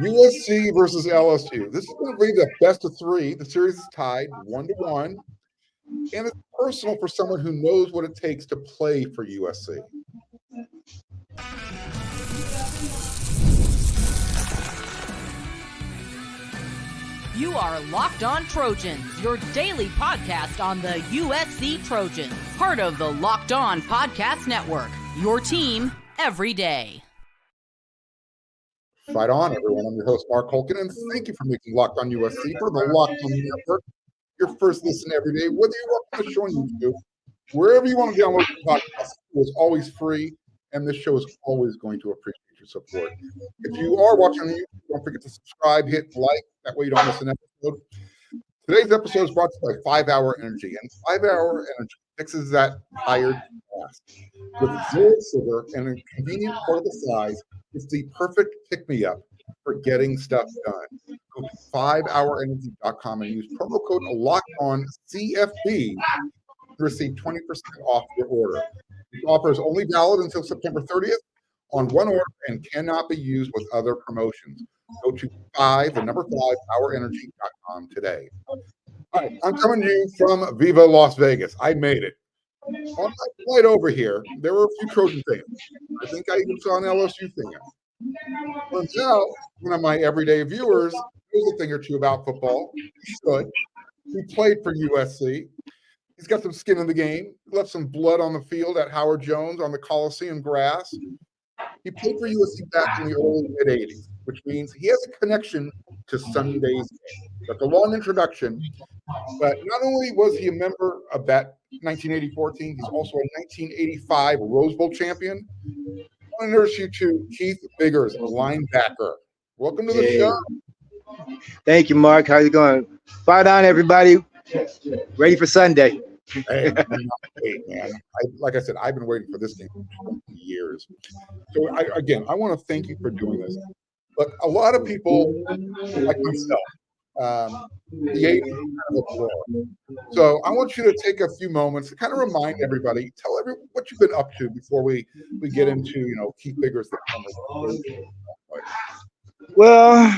USC versus LSU. This is going to be the best of three. The series is tied 1-1, and it's personal for someone who knows what it takes to play for USC. You are Locked On Trojans, your daily podcast on the USC Trojans. Part of the Locked On Podcast Network, your team every day. Fight on, everyone. I'm your host, Mark Holkin, and thank you for making Locked On USC for the Locked On Network your first listen every day. Whether you watch the show on YouTube, wherever you want to download the podcast, it's always free, and this show is always going to appreciate your support. If you are watching on YouTube, don't forget to subscribe, hit like. That way you don't miss an episode. Today's episode is brought to you by 5 Hour Energy, and 5 Hour Energy fixes that tired fast. With zero sugar and a convenient part of the size, it's the perfect pick-me-up for getting stuff done. Go to 5hourenergy.com and use promo code LOCKEDONCFB to receive 20% off your order. This offer is only valid until September 30th on one order and cannot be used with other promotions. Go to 5hourenergy.com today. All right, I'm coming to you from Viva Las Vegas. I made it. On my flight over here, there were a few Trojan fans. I think I even saw an LSU fan. Turns out, one of my everyday viewers knows a thing or two about football. He should. He played for USC. He's got some skin in the game. He left some blood on the field at Howard Jones on the Coliseum grass. He played for USC back in the early mid-'80s, which means he has a connection to Sunday's game. That's a long introduction, but not only was he a member of that 1984 team, he's also a 1985 Rose Bowl champion. I want to introduce you to Keith Biggers, a linebacker. Welcome to the show. Thank you, Mark. How's it going? Fight on, everybody. Ready for Sunday. Hey, man. Like I said, I've been waiting for this game for 20 years. So, I want to thank you for doing this. But a lot of people, like myself, the 80s is kind of a blur. So I want you to take a few moments to kind of remind everybody, tell everyone what you've been up to before we get into, Keith Biggers. Well,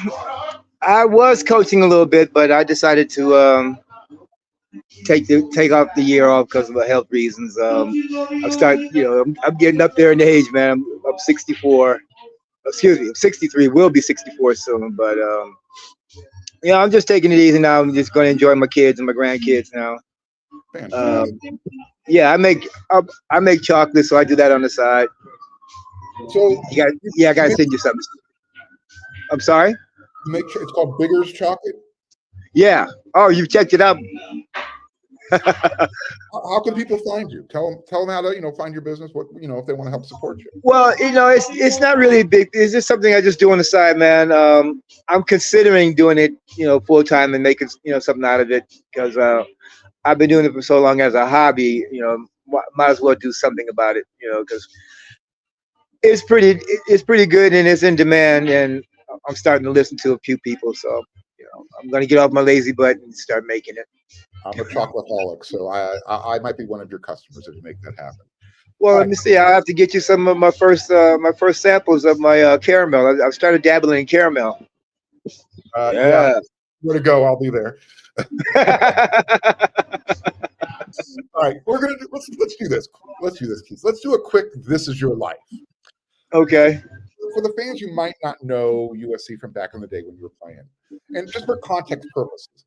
I was coaching a little bit, but I decided to take off the year off because of health reasons. I'm getting up there in age, man. I'm 64. Excuse me, I'm 63. Will be 64 soon, but I'm just taking it easy now. I'm just going to enjoy my kids and my grandkids now. I make chocolate, so I do that on the side. So I gotta send you something. I'm sorry. It's called Biggers Chocolate. Yeah. Oh, you've checked it out. How can people find you? Tell them how to find your business. What if they want to help support you. Well, it's not really big. It's just something I just do on the side, man. I'm considering doing it, full time and making something out of it because I've been doing it for so long as a hobby. Might as well do something about it. Because it's pretty good and it's in demand, and I'm starting to listen to a few people. So I'm going to get off my lazy butt and start making it. I'm a chocoholic, so I might be one of your customers if you make that happen. Well, let me see. I'll have to get you some of my first samples of my caramel. I've started dabbling in caramel. Yeah. Where to go? I'll be there. All right, let's do this. Let's do this, Keith. Let's do a quick "This Is Your Life." Okay. For the fans who might not know USC from back in the day when you were playing, and just for context purposes,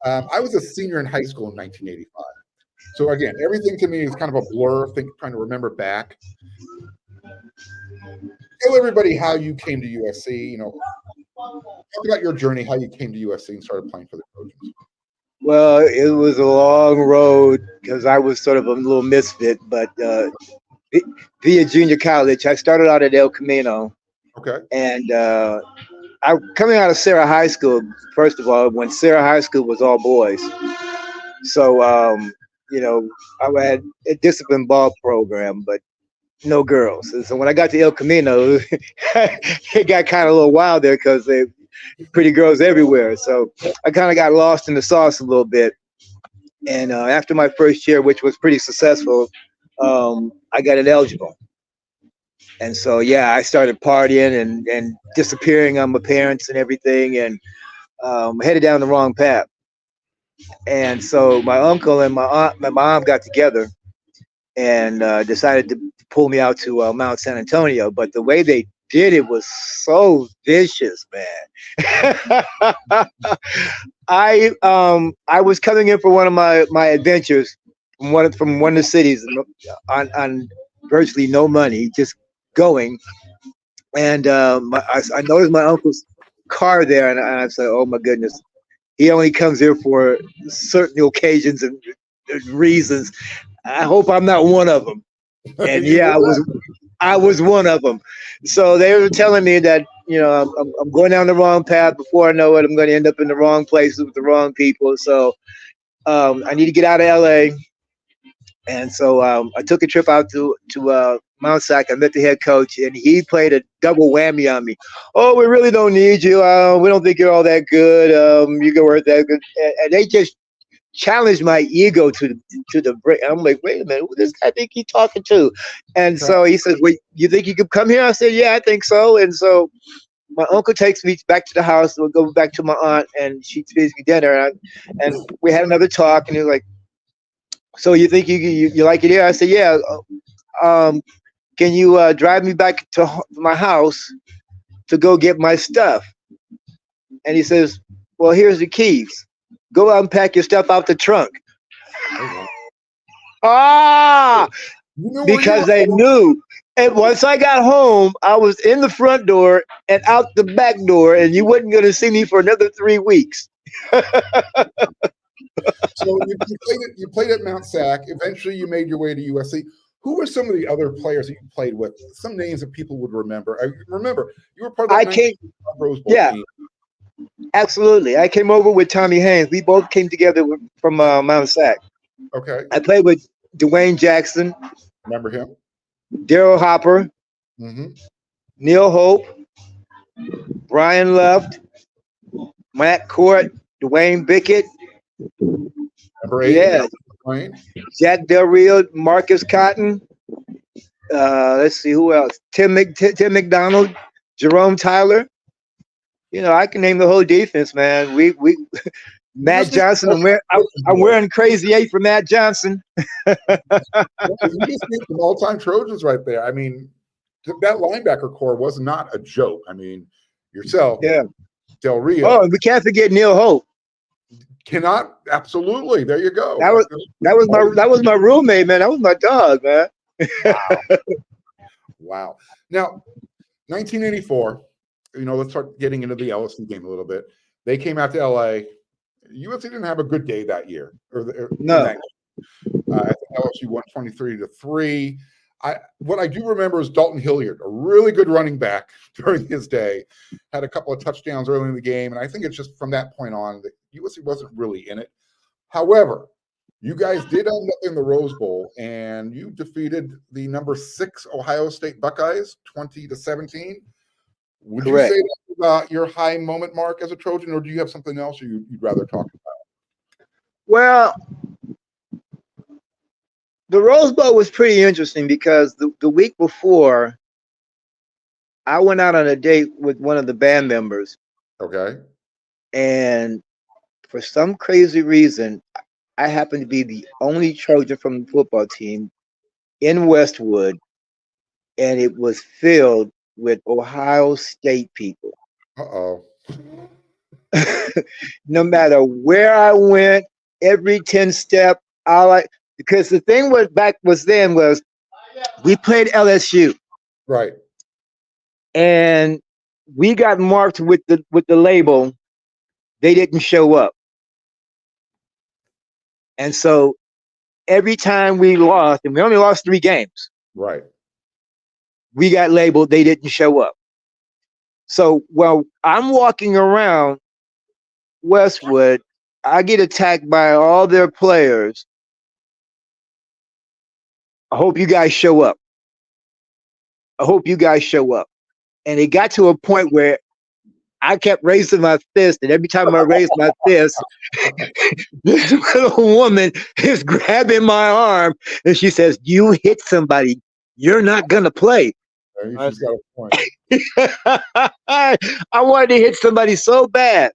I was a senior in high school in 1985. So again, everything to me is kind of a blur. Trying to remember back. Tell everybody how you came to USC. Talk about your journey, how you came to USC and started playing for the Trojans. Well, it was a long road because I was sort of a little misfit, but via junior college, I started out at El Camino. Okay. And I'm coming out of Sarah High School, first of all, when Sarah High School was all boys. So, I had a disciplined ball program, but no girls. And so when I got to El Camino, it got kind of a little wild there because they pretty girls everywhere. So I kind of got lost in the sauce a little bit. And after my first year, which was pretty successful, I got ineligible. And so, yeah, I started partying and disappearing on my parents and everything, and headed down the wrong path. And so my uncle and my aunt, my mom got together and decided to pull me out to Mount San Antonio. But the way they did it was so vicious, man. I was coming in for one of my adventures from one of the cities on virtually no money, just going. And I noticed my uncle's car there, and I said, "Oh my goodness, he only comes here for certain occasions and reasons. I hope I'm not one of them." And yeah, I was one of them. So they were telling me that, I'm going down the wrong path. Before I know it, I'm going to end up in the wrong places with the wrong people. So I need to get out of LA. And so I took a trip out to Mount Sac. I met the head coach, and he played a double whammy on me. "Oh, we really don't need you. We don't think you're all that good. You can work that good." And they just challenged my ego to the break. I'm like, "Wait a minute, who does I think he's talking to?" And so he says, "Well, you think you could come here?" I said, "Yeah, I think so." And so my uncle takes me back to the house. We'll go back to my aunt, and she feeds me dinner. And we had another talk, and he was like, "So you think you like it here?" I said, "Yeah. Can you drive me back to my house to go get my stuff?" And he says, "Well, here's the keys. Go out and pack your stuff out the trunk." Because they knew. And once I got home, I was in the front door and out the back door, and you wasn't going to see me for another 3 weeks. So you played at Mount Sac. Eventually, you made your way to USC. Who were some of the other players that you played with? Some names that people would remember. I remember you were part of that Rose Bowl team. Absolutely. I came over with Tommy Haynes. We both came together from Mount Sac. Okay. I played with Dwayne Jackson. Remember him? Daryl Hopper. Mm-hmm. Neil Hope. Brian Luft. Matt Court. Dwayne Bickett. Number 8. Yeah. Jack Del Rio. Marcus Cotton. Let's see who else. Tim McDonald. Jerome Tyler. I can name the whole defense, man. We Matt Johnson. I'm wearing Crazy 8 for Matt Johnson. You just named some all-time Trojans right there. I mean, that linebacker core was not a joke. I mean, yourself, Del Rio. Oh, and we can't forget Neil Hope. Cannot. Absolutely. There you go. That was my roommate, man. That was my dog, man. Wow. Now, 1984. Let's start getting into the LSU game a little bit. They came out to LA. USC didn't have a good day that year. No. I think LSU won 23-3. What I do remember is Dalton Hilliard, a really good running back during his day, had a couple of touchdowns early in the game. And I think it's just from that point on that USC wasn't really in it. However, you guys did end up in the Rose Bowl, and you defeated the number 6 Ohio State Buckeyes 20-17. Would Correct. you say that's about your high moment, Mark, as a Trojan, or do you have something else you'd rather talk about? Well, the Rose Bowl was pretty interesting because the week before, I went out on a date with one of the band members. Okay. And for some crazy reason, I happened to be the only Trojan from the football team in Westwood, and it was filled with Ohio State people. Uh-oh. No matter where I went, every 10 step, because the thing was we played LSU. Right. And we got marked with the label, they didn't show up. And so every time we lost, and we only lost 3 games. Right. We got labeled, they didn't show up. So while I'm walking around Westwood, I get attacked by all their players. I hope you guys show up. I hope you guys show up. And it got to a point where I kept raising my fist, and every time I raised my fist, this little woman is grabbing my arm, and she says, "You hit somebody. You're not going to play." She's got a point. I wanted to hit somebody so bad.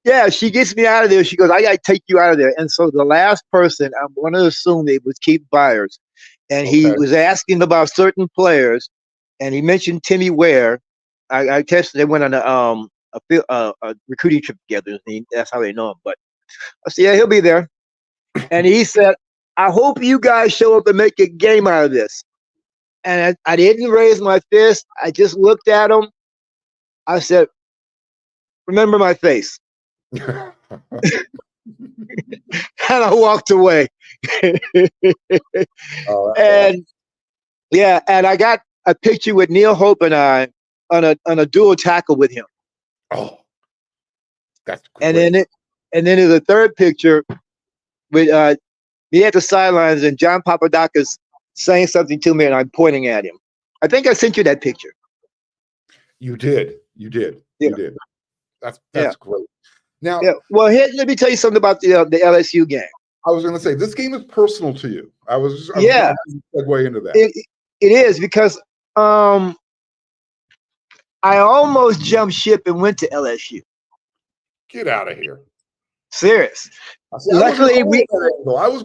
Yeah, she gets me out of there. She goes, I got to take you out of there. And so the last person, I'm going to assume it was Keith Byers. And he was asking about certain players. And he mentioned Timmy Ware. I tested, they went on a recruiting trip together. That's how they know him. But I said, yeah, he'll be there. And he said, I hope you guys show up and make a game out of this. And I didn't raise my fist. I just looked at him. I said, remember my face. And I walked away. And I got a picture with Neil Hope and I on a dual tackle with him. Oh, that's great. And then there's a third picture with me at the sidelines and John Papadakis saying something to me and I'm pointing at him. I think I sent you that picture. You did. Yeah. You did. That's great. Now, well, let me tell you something about the LSU game. I was going to say this game is personal to you. I was going to segue into that. It is because I almost jumped ship and went to LSU. Get out of here. Serious. Luckily, because of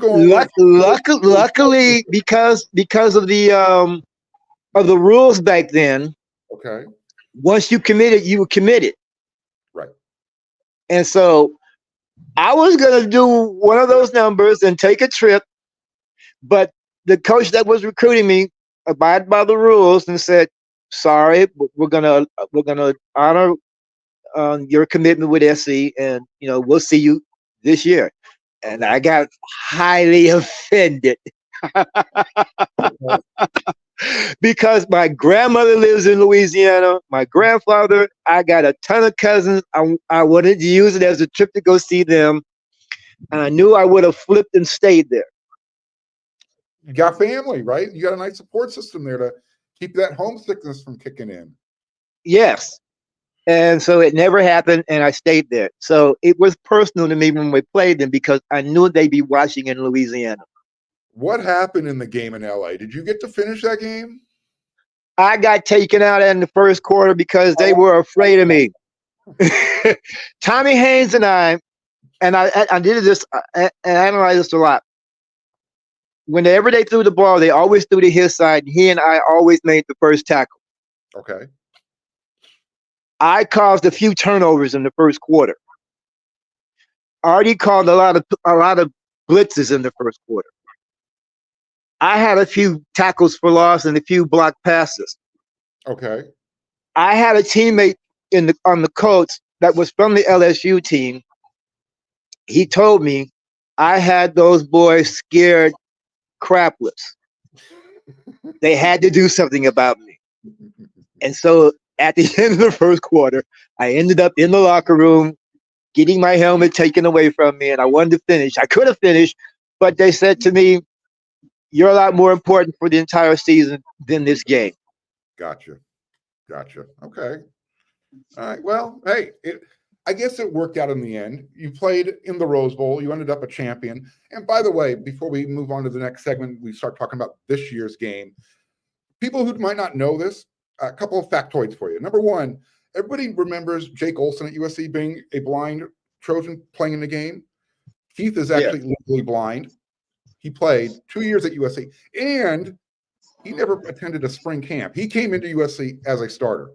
the rules back then. Okay. Once you committed, you were committed. Right. And so I was going to do one of those numbers and take a trip, but the coach that was recruiting me abided by the rules and said, "Sorry, we're gonna honor your commitment with SC, and we'll see you this year." And I got highly offended because my grandmother lives in Louisiana. My grandfather, I got a ton of cousins. I wanted to use it as a trip to go see them, and I knew I would have flipped and stayed there. You got family, right? You got a nice support system there to keep that homesickness from kicking in. Yes. And so it never happened, and I stayed there. So it was personal to me when we played them because I knew they'd be watching in Louisiana. What happened in the game in LA? Did you get to finish that game? I got taken out in the first quarter because they were afraid of me. Tommy Haynes and I did this and analyzed this a lot. Whenever they threw the ball, they always threw to his side. And he and I always made the first tackle. Okay. I caused a few turnovers in the first quarter. Artie called a lot of blitzes in the first quarter. I had a few tackles for loss and a few blocked passes. Okay. I had a teammate on the Colts that was from the LSU team. He told me I had those boys scared crapless. They had to do something about me. And so at the end of the first quarter, I ended up in the locker room getting my helmet taken away from me, and I wanted to finish. I could have finished, but they said to me, "You're a lot more important for the entire season than this game." Gotcha. Okay. All right. Well, hey, I guess it worked out in the end. You played in the Rose Bowl. You ended up a champion. And by the way, before we move on to the next segment, we start talking about this year's game. People who might not know this, a couple of factoids for you. Number one, everybody remembers Jake Olson at USC being a blind Trojan playing in the game. Keith is actually legally blind. He played 2 years at USC, and he never attended a spring camp. He came into USC as a starter.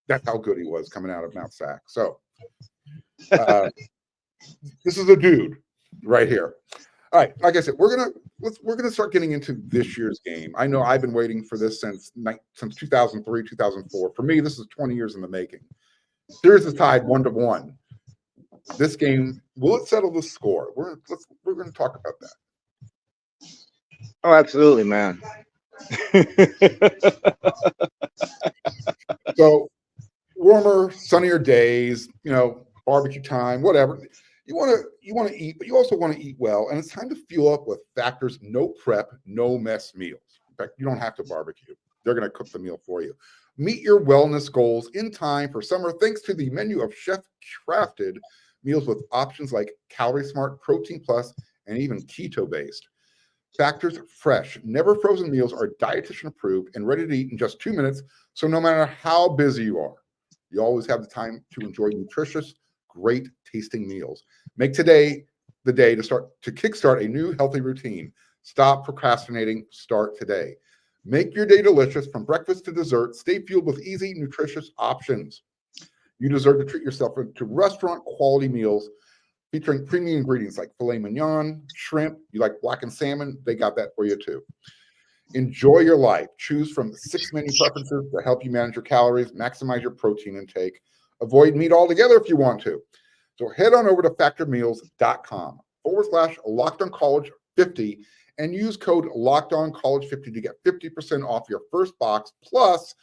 That's how good he was coming out of Mount Sac. So this is a dude right here. All right, like I said, we're gonna start getting into this year's game. I know I've been waiting for this since 2003, 2004. For me, this is 20 years in the making. Series is tied 1-1. This game, will it settle the score? We're going to talk about that. Oh, absolutely, man. So, warmer, sunnier days, barbecue time, whatever. You want to eat, but you also want to eat well, and it's time to fuel up with Factor's no prep, no mess meals. In fact, you don't have to barbecue. They're going to cook the meal for you. Meet your wellness goals in time for summer thanks to the menu of chef-crafted meals with options like Calorie Smart, Protein Plus, and even keto-based. Factor's fresh, never frozen meals are dietitian approved and ready to eat in just 2 minutes. So no matter how busy you are, you always have the time to enjoy nutritious, great tasting meals. Make today the day to kickstart a new healthy routine. Stop procrastinating. Start today. Make your day delicious from breakfast to dessert. Stay fueled with easy, nutritious options. You deserve to treat yourself to restaurant quality meals featuring premium ingredients like filet mignon, shrimp. You like blackened salmon? They got that for you too. Enjoy your life. Choose from 6 menu preferences to help you manage your calories, maximize your protein intake. Avoid meat altogether if you want to. So head on over to factormeals.com/LockedOnCollege50 and use code LockedOnCollege50 to get 50% off your first box plus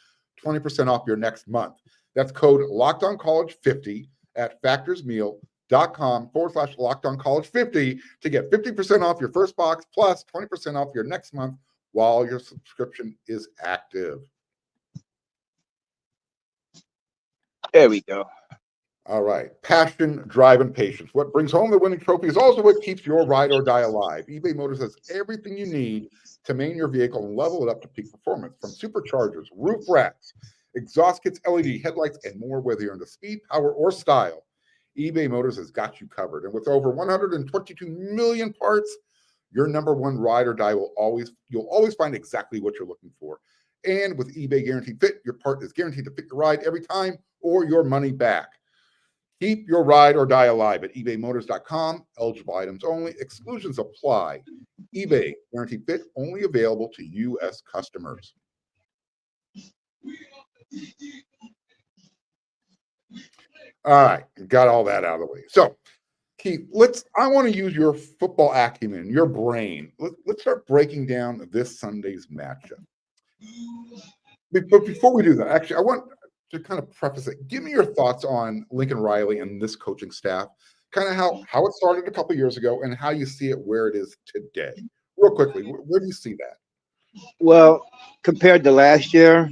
20% off your next month. That's code LockedOnCollege50 at factorsmeal.com/LockedOnCollege50 to get 50% off your first box plus 20% off your next month while your subscription is active. There we go. All right. Passion, drive, and patience. What brings home the winning trophy is also what keeps your ride or die alive. eBay Motors has everything you need to maintain your vehicle and level it up to peak performance, from superchargers, roof racks, exhaust kits, LED headlights, and more. Whether you're into speed, power, or style, eBay Motors has got you covered. And with over 122 million parts, your number one ride or die you'll always find exactly what you're looking for. And with eBay Guaranteed Fit, your part is guaranteed to fit your ride every time or your money back. Keep your ride or die alive at ebaymotors.com. Eligible items only. Exclusions apply. eBay Guaranteed Fit only available to U.S. customers. All right, got all that out of the way. So, Keith, I want to use your football acumen, your brain. Let's start breaking down this Sunday's matchup. But before we do that, actually, I want to kind of preface it. Give me your thoughts on Lincoln Riley and this coaching staff, kind of how it started a couple years ago and how you see it where it is today. Real quickly, where do you see that? Well, compared to last year,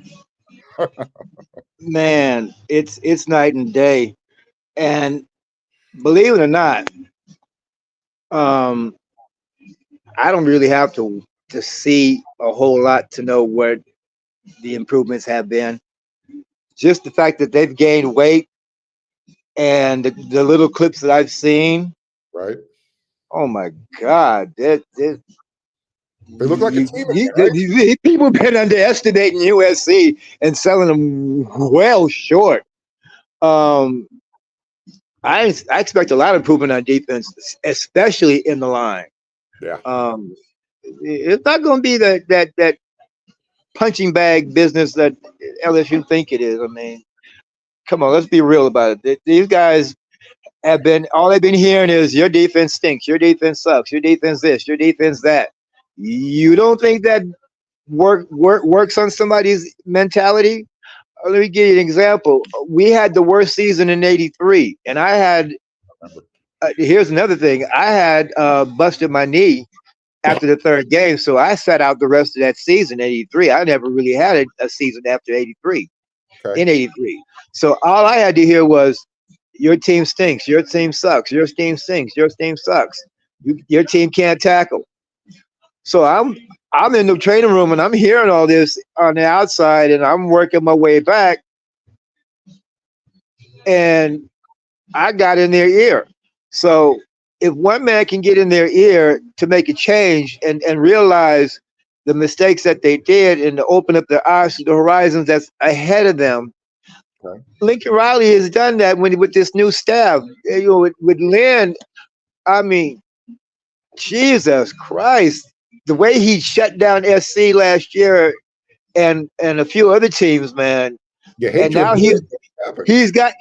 man, it's night and day. And believe it or not, I don't really have to see a whole lot to know what the improvements have been. Just the fact that they've gained weight and the little clips that I've seen. Right. Oh my God. They look like a team again, right? People have been underestimating USC and selling them well short. I expect a lot of improvement on defense, especially in the line. Yeah. It's not going to be that punching bag business that LSU think it is. I mean, come on, let's be real about it. These guys have been, all they've been hearing is your defense stinks, your defense sucks, your defense this, your defense that. You don't think that works on somebody's mentality? Let me give you an example. We had the worst season in '83, and I had. Here's another thing. I had busted my knee after the third game, so I sat out the rest of that season. '83. I never really had a season after '83. Okay. In '83, so all I had to hear was, "Your team stinks. Your team sucks. Your team stinks. Your team sucks. Your team can't tackle." So I'm in the training room and I'm hearing all this on the outside and I'm working my way back. And I got in their ear. So if one man can get in their ear to make a change and realize the mistakes that they did and to open up their eyes to the horizons that's ahead of them, okay. Lincoln Riley has done that with this new staff. You know, with Lynn, I mean, Jesus Christ. The way he shut down SC last year and a few other teams, man. And now he's got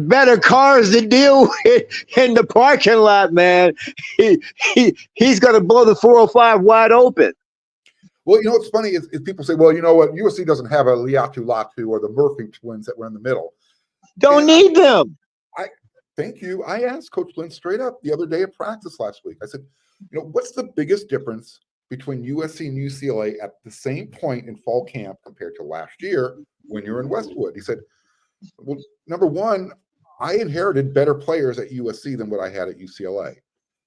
better cars to deal with in the parking lot, man. He's gonna blow the 405 wide open. Well, you know what's funny is people say, well, you know what, USC doesn't have a Liatu Latu or the Murphy twins that were in the middle. Don't need them. Thank you. I asked Coach Lynn straight up the other day at practice last week. I said, you know, what's the biggest difference between USC and UCLA at the same point in fall camp compared to last year when you're in Westwood? He said, well, number one, I inherited better players at USC than what I had at UCLA.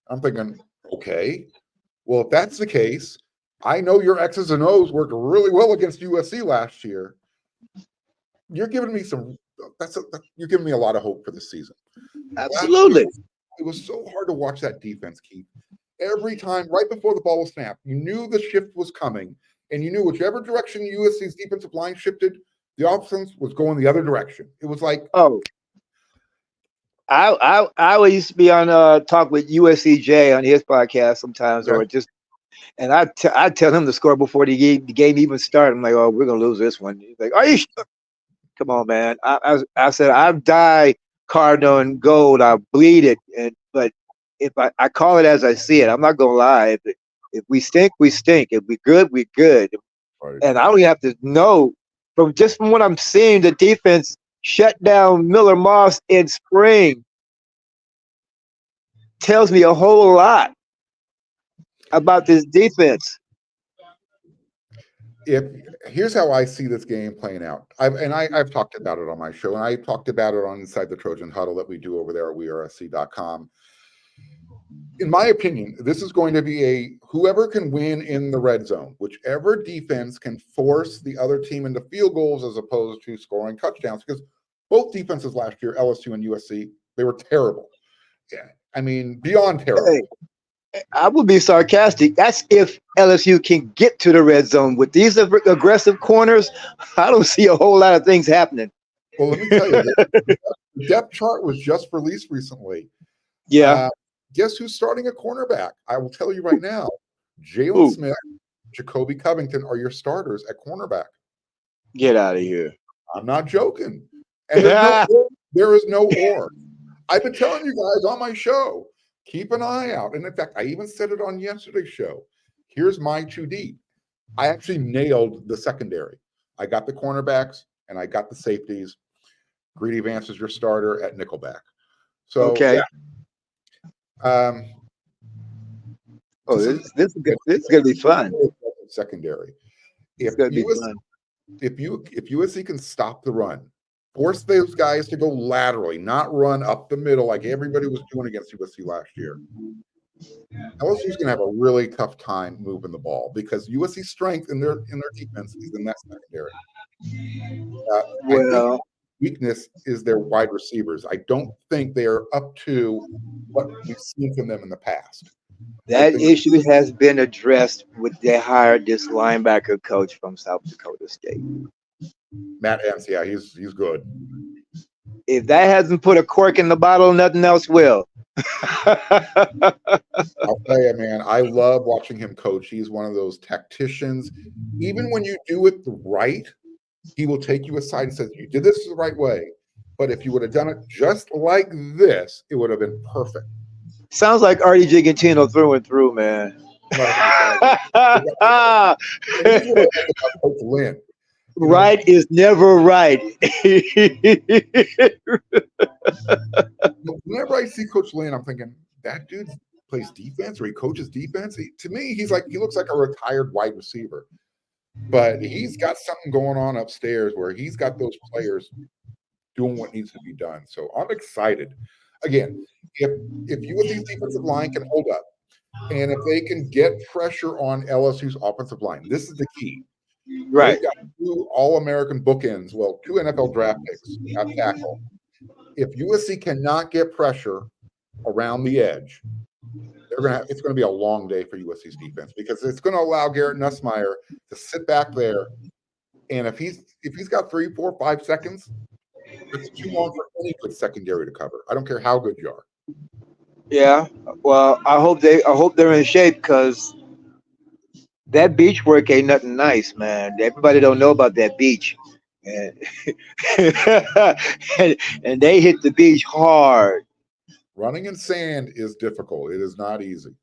I'm thinking, okay, Well, if that's the case, I know your X's and O's worked really well against USC last year. You're giving me you're giving me a lot of hope for this season. Absolutely. It was so hard to watch that defense, Keith. Every time, right before the ball was snapped, you knew the shift was coming, and you knew whichever direction USC's defensive line shifted, the offense was going the other direction. It was like, I used to be on talk with USCJ on his podcast sometimes, or just, and I tell him the score before the game even started. I'm like, oh, we're gonna lose this one. He's like, are you sure? Come on, man. I said I've dyed cardinal and gold. I bleed it, but if I call it as I see it, I'm not gonna lie. If we stink, we stink. If we good, we good. Right. And I don't even have to know from what I'm seeing, the defense shut down Miller Moss in spring. Tells me a whole lot about this defense. Here's how I see this game playing out. I've talked about it on my show, and I talked about it on Inside the Trojan Huddle that we do over there at wearesc.com. In my opinion, this is going to be whoever can win in the red zone, whichever defense can force the other team into field goals as opposed to scoring touchdowns, because both defenses last year, LSU and USC, they were terrible. Yeah, I mean, beyond terrible. Hey, I would be sarcastic. That's if LSU can get to the red zone. With these aggressive corners, I don't see a whole lot of things happening. Well, let me tell you, the depth chart was just released recently. Yeah. Guess who's starting a cornerback? I will tell you right now. Jalen Smith, Jacoby Covington are your starters at cornerback. Get out of here. I'm not joking. And there is no or. I've been telling you guys on my show, keep an eye out. And in fact, I even said it on yesterday's show. Here's my 2D. I actually nailed the secondary. I got the cornerbacks and I got the safeties. Greedy Vance is your starter at nickelback. So, okay. Yeah. This is gonna be fun. Secondary. It's gonna be fun. If USC can stop the run, force those guys to go laterally, not run up the middle like everybody was doing against USC last year, LSU's going to have a really tough time moving the ball because USC's strength in their defense is in that secondary. Weakness is their wide receivers. I don't think they are up to what we've seen from them in the past. That issue has been addressed when they hired this linebacker coach from South Dakota State. Matt Ents, yeah, he's good. If that hasn't put a cork in the bottle, nothing else will. I'll tell you, man, I love watching him coach. He's one of those tacticians. Even when you do it right, he will take you aside and says, you did this the right way. But if you would have done it just like this, it would have been perfect. Sounds like Artie Gigantino through and through, man. Coach Lynn. Right is never right. Whenever I see Coach Lynn, I'm thinking, that dude plays defense or he coaches defense. To me, he looks like a retired wide receiver. But he's got something going on upstairs where he's got those players doing what needs to be done. So I'm excited. Again, if USC's defensive line can hold up, and if they can get pressure on LSU's offensive line, this is the key. Right. They've got 2 All-American bookends. Well, 2 NFL draft picks at tackle. If USC cannot get pressure around the edge, it's going to be a long day for USC's defense because it's going to allow Garrett Nussmeier to sit back there, and if he's got 3, 4, 5 seconds, it's too long for any good secondary to cover. I don't care how good you are. Yeah. Well, I hope they're in shape because that beach work ain't nothing nice, man. Everybody don't know about that beach. And, and they hit the beach hard. Running in sand is difficult. It is not easy.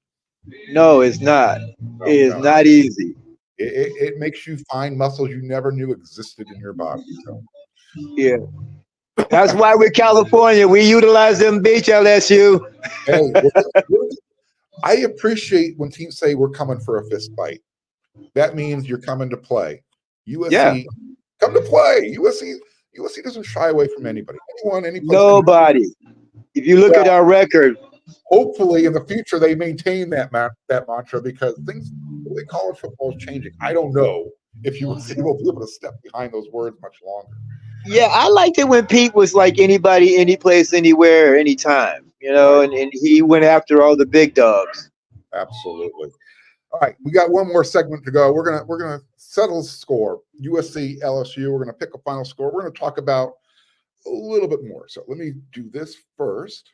No, it's not. It is not easy. It makes you find muscles you never knew existed in your body. So. Yeah. That's why we're California. We utilize them beach, LSU. Hey, I appreciate when teams say we're coming for a fist fight. That means you're coming to play. USC, come to play. USC doesn't shy away from anybody. Any place. Nobody. If you look at our record, hopefully in the future they maintain that mantra, because things, the way college football is changing, I don't know if USC will be able to step behind those words much longer. Yeah, I liked it when Pete was like anybody, any place, anywhere, anytime, Right. and he went after all the big dogs. Absolutely. All right, we got one more segment to go. We're gonna settle the score. USC LSU. We're gonna pick a final score. We're gonna talk about a little bit more. So let me do this first.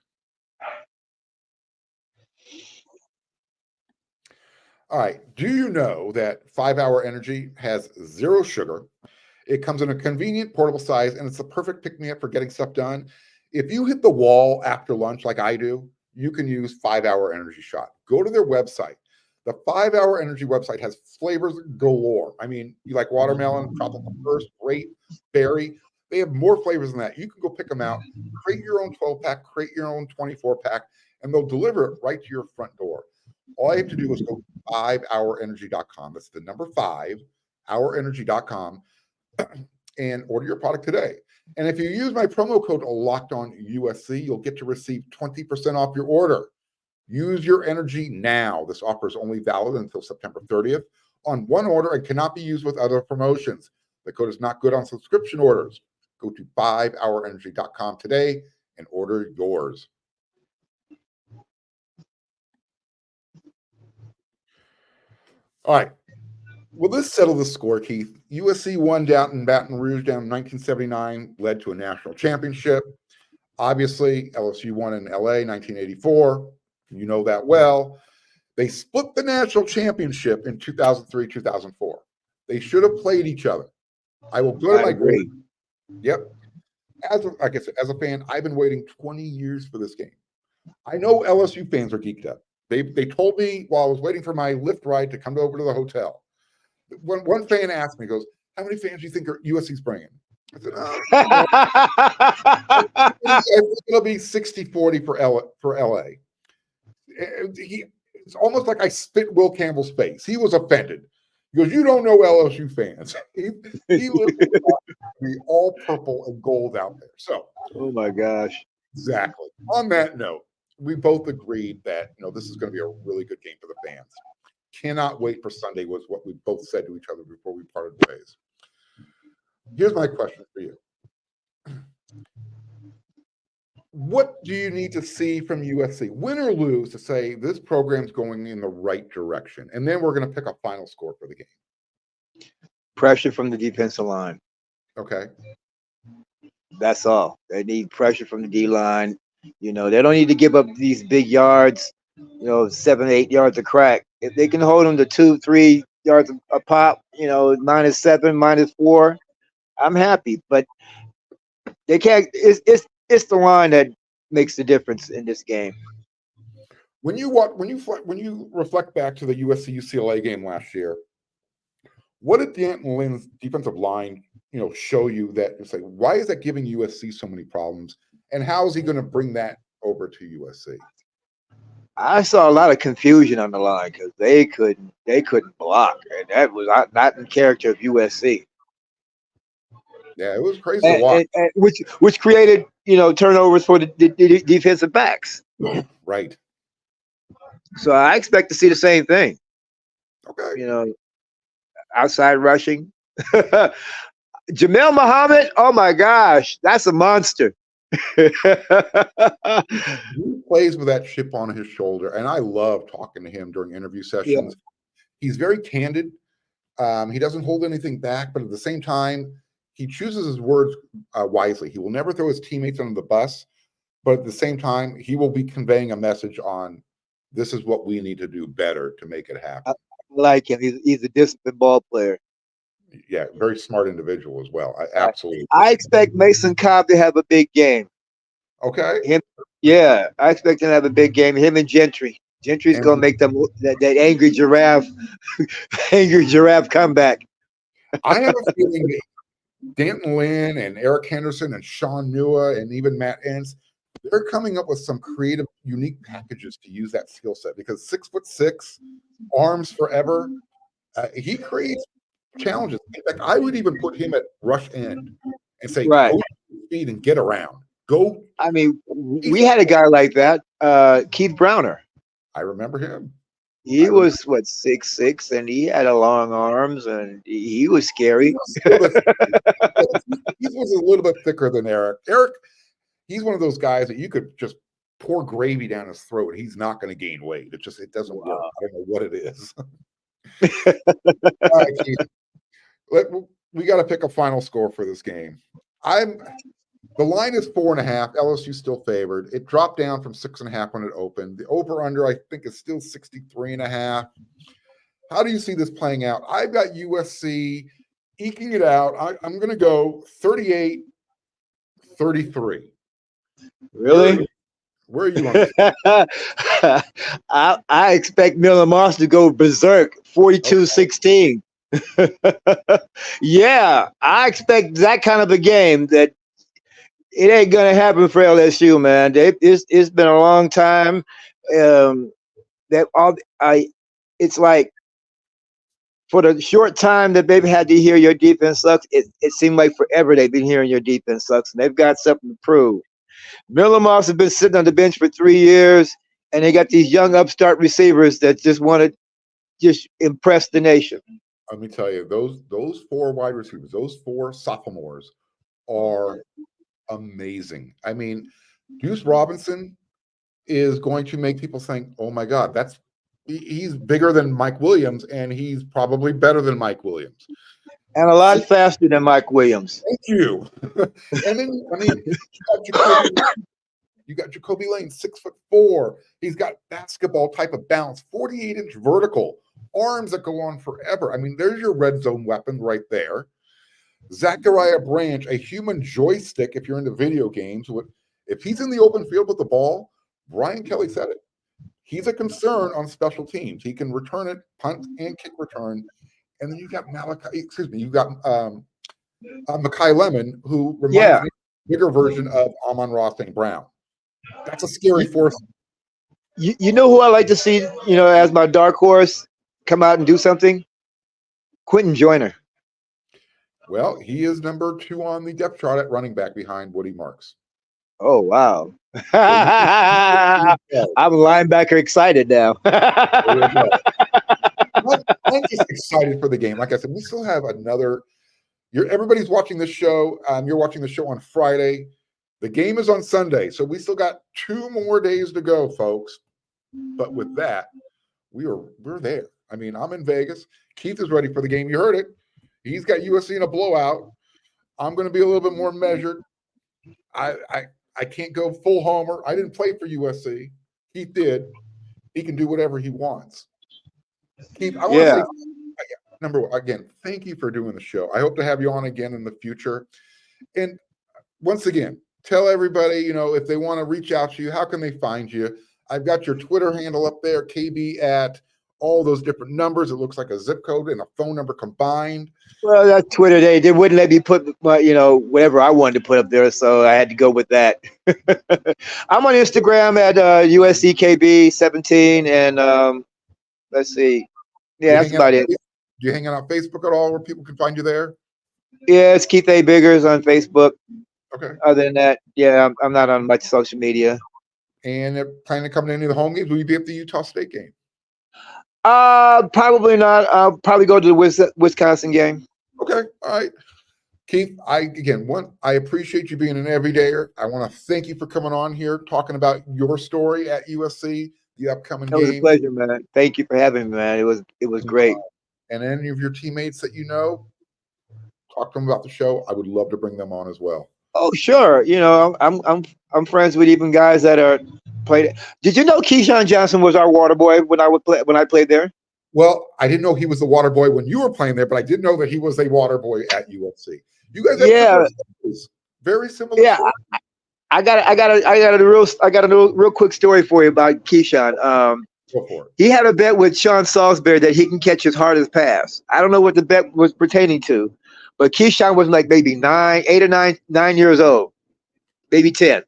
All right. Do you know that 5-Hour Energy has 0 sugar? It comes in a convenient portable size, and it's the perfect pick-me-up for getting stuff done. If you hit the wall after lunch like I do, you can use 5-Hour Energy Shot. Go to their website. The 5-Hour Energy website has flavors galore. I mean, you like watermelon, tropical burst, grape, berry. They have more flavors than that. You can go pick them out, create your own 12-pack, create your own 24-pack, and they'll deliver it right to your front door. All you have to do is go to 5hourenergy.com. That's the number 5, hourenergy.com, and order your product today. And if you use my promo code Locked On USC, you'll get to receive 20% off your order. Use your energy now. This offer is only valid until September 30th on one order and cannot be used with other promotions. The code is not good on subscription orders. Go to 5hourenergy.com today and order yours. All right. Will this settle the score, Keith? USC won down in Baton Rouge down in 1979, led to a national championship. Obviously, LSU won in LA 1984. You know that well. They split the national championship in 2003, 2004. They should have played each other. I will go to my grade. Yep. Like I said, as a fan, I've been waiting 20 years for this game. I know LSU fans are geeked up. They told me while I was waiting for my Lyft ride to come over to the hotel. When one fan asked me, goes, "How many fans do you think USC's bringing?" I said, I think it'll be 60-40 for LA. It's almost like I spit Will Campbell's face. He was offended. He goes, "You don't know LSU fans." He be all purple and gold out there. So, oh my gosh. Exactly. On that note, we both agreed that this is going to be a really good game for the fans. Cannot wait for Sunday, was what we both said to each other before we parted ways. Here's my question for you. What do you need to see from USC, win or lose, to say this program's going in the right direction? And then we're going to pick a final score for the game. Pressure from the defensive line. Okay. That's all. They need pressure from the D-line. They don't need to give up these big yards, 7, 8 yards a crack. If they can hold them to 2, 3 yards a pop, -7, -4, I'm happy. But they can't. It's the line that makes the difference in this game. When you reflect back to the USC UCLA game last year, what did Lynn's defensive line, show you that it's like, why is that giving USC so many problems, and how is he going to bring that over to USC? I saw a lot of confusion on the line because they couldn't block, and that was not in character of USC. Yeah, it was crazy to watch. And which created turnovers for the defensive backs. Right. So I expect to see the same thing. Okay. Outside rushing. Jamel Muhammad, oh my gosh, that's a monster. He plays with that chip on his shoulder, and I love talking to him during interview sessions. Yeah. He's very candid. He doesn't hold anything back, but at the same time, he chooses his words wisely. He will never throw his teammates under the bus, but at the same time, he will be conveying a message on this is what we need to do better to make it happen. I like him. He's a disciplined ball player. Yeah, very smart individual as well. Absolutely. I expect Mason Cobb to have a big game. Okay. I expect him to have a big game. Him and Gentry. Gentry's going to make them that angry giraffe comeback. I have a feeling that Danton Lynn and Eric Henderson and Sean Nua and even Matt Entz, they're coming up with some creative, unique packages to use that skill set, because 6'6", arms forever, he creates challenges. In fact, I would even put him at rush end and say, go to speed and get around. Go. I mean, we had a guy like that, Keith Browner. I remember him. He was 6'6", and he had a long arms, and he was scary. He was a little bit thicker than Eric. Eric, he's one of those guys that you could just pour gravy down his throat. He's not going to gain weight. It doesn't work. I don't know what it is. All right, Keith. We got to pick a final score for this game. The line is 4.5. LSU still favored. It dropped down from 6.5 when it opened. The over/under, I think, is still 63.5. How do you see this playing out? I've got USC eking it out. I'm going to go 38-33. Really? Where are you on this? I expect Miller Moss to go berserk, 42-16. Yeah, I expect that kind of a game. That it ain't gonna happen for LSU, man. It's been a long time. It's like for the short time that they've had to hear your defense sucks, it seemed like forever they've been hearing your defense sucks, and they've got something to prove. Miller Moss has been sitting on the bench for 3 years, and they got these young upstart receivers that just want to just impress the nation. Let me tell you, those 4 wide receivers, those 4 sophomores are amazing. I mean, Deuce Robinson is going to make people think, oh my God, he's bigger than Mike Williams, and he's probably better than Mike Williams. And a lot faster than Mike Williams. Thank you. And then, you got Jacoby Lane, 6'4". He's got basketball type of balance, 48-inch vertical, arms that go on forever. I mean, there's your red zone weapon right there. Zachariah Branch, a human joystick, if you're into video games. If he's in the open field with the ball, Brian Kelly said it. He's a concern on special teams. He can return it, punt and kick return. And then you got Mekhi Lemon, who reminds me of a bigger version of Amon-Ra St. Brown. That's a scary force. You know who I like to see, as my dark horse come out and do something? Quentin Joyner. Well, he is number 2 on the depth chart at running back behind Woody Marks. Oh, wow. I'm a linebacker excited now. I'm just excited for the game. Like I said, we still have everybody's watching this show. You're watching the show on Friday. The game is on Sunday, so we still got 2 more days to go, folks. But with that, we're there. I mean, I'm in Vegas. Keith is ready for the game. You heard it. He's got USC in a blowout. I'm going to be a little bit more measured. I can't go full homer. I didn't play for USC. Keith did. He can do whatever he wants. Keith, I want to say, number one, again, thank you for doing the show. I hope to have you on again in the future. And once again, tell everybody, if they want to reach out to you, how can they find you? I've got your Twitter handle up there, KB at all those different numbers. It looks like a zip code and a phone number combined. Well, that's Twitter. They wouldn't let me put whatever I wanted to put up there, so I had to go with that. I'm on Instagram at USCKB17, and let's see. Yeah, that's about it. Do you hang out on Facebook at all where people can find you there? Yeah, it's Keith A. Biggers on Facebook. Okay. Other than that, yeah, I'm not on much social media. And they're planning to come to any of the home games? Will you be at the Utah State game? Probably not. I'll probably go to the Wisconsin game. Okay. All right. Keith, I appreciate you being an everydayer. I want to thank you for coming on here, talking about your story at USC, the upcoming game. It was a pleasure, man. Thank you for having me, man. It was great. And any of your teammates that talk to them about the show. I would love to bring them on as well. Oh, sure. I'm friends with even guys that are played. Did you know Keyshawn Johnson was our water boy when I played there? Well, I didn't know he was the water boy when you were playing there, but I did know that he was a water boy at USC. You guys have very similar. Yeah, I got a real quick story for you about Keyshawn. Go for it. He had a bet with Sean Salisbury that he can catch his hardest pass. I don't know what the bet was pertaining to, but Keyshawn was like maybe 9 years old, maybe 10.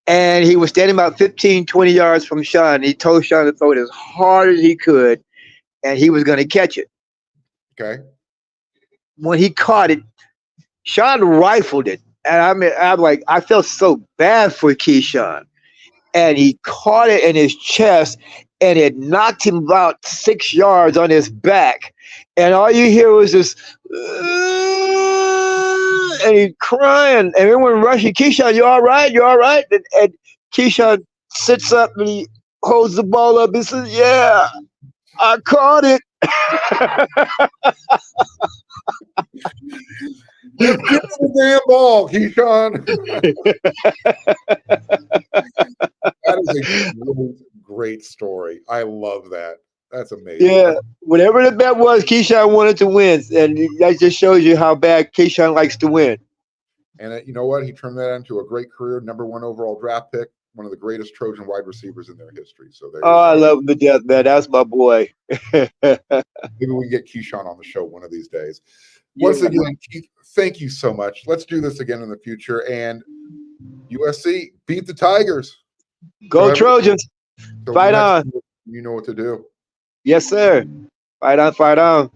And he was standing about 15, 20 yards from Sean. He told Sean to throw it as hard as he could, and he was going to catch it. Okay. When he caught it, Sean rifled it And I'm like, I felt so bad for Keyshawn. And he caught it in his chest, and it knocked him about 6 yards on his back. And all you hear was this, and he's crying. And everyone rushing, Keyshawn, you all right? You all right? And Keyshawn sits up and he holds the ball up and says, yeah, I caught it. Give me the damn ball, Keyshawn. That is a great story. I love that. That's amazing. Yeah, whatever the bet was, Keyshawn wanted to win, and that just shows you how bad Keyshawn likes to win. And you know what? He turned that into a great career, #1 overall draft pick, one of the greatest Trojan wide receivers in their history. So there. I love him to death, man. That's my boy. Maybe we can get Keyshawn on the show one of these days. Once again, Keith, thank you so much. Let's do this again in the future. And USC, beat the Tigers. Go Trojans. Fight on. You know what to do. Yes, sir. Fight on, fight on.